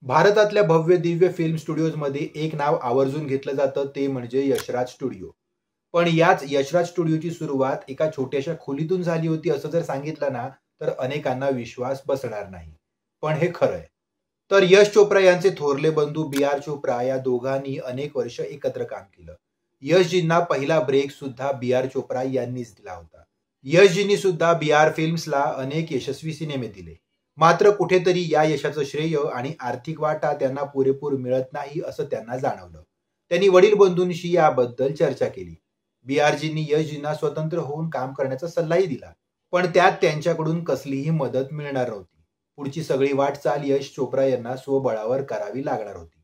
भारतातल्या भव्य दिव्य फिल्म स्टुडिओजमध्ये एक नाव आवर्जून घेतलं जातं ते म्हणजे यशराज स्टुडिओ. पण याच यशराज स्टुडिओची सुरुवात एका छोट्याशा खोलीतून झाली होती असं जर सांगितलं ना, तर अनेकांना विश्वास बसणार नाही. पण हे खरं आहे. तर यश चोप्रा यांचे थोरले बंधू बी.आर. चोप्रा या दोघांनी अनेक वर्ष एकत्र काम केलं. यशजींना पहिला ब्रेक सुद्धा बी.आर. चोप्रा यांनीच दिला होता. यशजींनी सुद्धा बी.आर. फिल्म्सला अनेक यशस्वी सिनेमे दिले. मात्र कुठेतरी या यशाचं श्रेय आणि आर्थिक वाटा त्यांना पुरेपूर मिळत नाही असं त्यांना जाणवलं. त्यांनी वडील बंधूंशी याबद्दल चर्चा केली. बी.आर.जींनी यशजींना स्वतंत्र होऊन काम करण्याचा सल्लाही दिला. पण त्यात त्यांच्याकडून कसलीही मदत मिळणार नव्हती. पुढची सगळी वाटचाल यश चोप्रा यांना स्वबळावर करावी लागणार होती.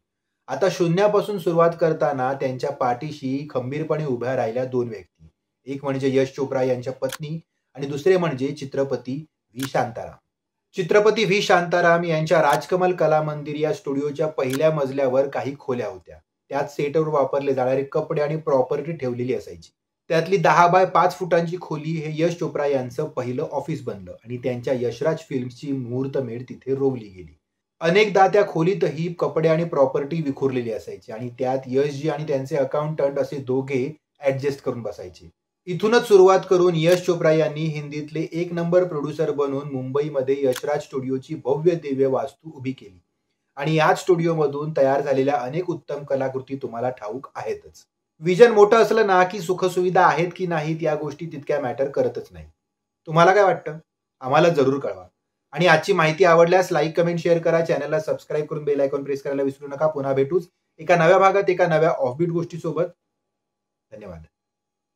आता शून्यापासून सुरुवात करताना त्यांच्या पाठीशी खंबीरपणे उभ्या राहिल्या दोन व्यक्ती. एक म्हणजे यश चोप्रा यांच्या पत्नी आणि दुसरे म्हणजे चित्रपती व्ही. शांताराम. चित्रपती व्ही. शांताराम यांच्या राजकमल कला मंदिर या स्टुडिओच्या पहिल्या मजल्यावर काही खोल्या होत्या. त्यात सेटवर वापरले जाणारे कपडे आणि प्रॉपर्टी ठेवलेली असायची. त्यातली 10 बाय 5 फुटांची खोली हे यश चोप्रा यांचं पहिलं ऑफिस बनलं आणि त्यांच्या यशराज फिल्म्सची मुहूर्तमेढ तिथे रोवली गेली. अनेकदा त्या खोलीतही कपडे आणि प्रॉपर्टी विखुरलेली असायची आणि त्यात यशजी आणि त्यांचे अकाउंटंट असे दोघे ऍडजस्ट करून बसायचे. इथूनच सुरुवात करून यश चोप्रा यांनी हिंदीतले एक नंबर प्रोड्युसर बनून मुंबईमध्ये यशराज स्टुडिओची भव्य दिव्य वास्तू उभी केली. आणि याच स्टुडिओमधून तयार झालेल्या अनेक उत्तम कलाकृती तुम्हाला ठाऊक आहेतच. विजन मोठं असलं ना की सुखसुविधा आहेत की नाहीत या गोष्टी तितक्या मॅटर करतच नाही. तुम्हाला काय वाटतं? आम्हाला जरूर कळवा. आणि आजची माहिती आवडल्यास लाईक, कमेंट, शेअर करा. चॅनलला सबस्क्राईब करून बेल आयकॉन प्रेस करायला विसरू नका. पुन्हा भेटूच एका नव्या भागात एका नव्या ऑफबीट गोष्टीसोबत. धन्यवाद.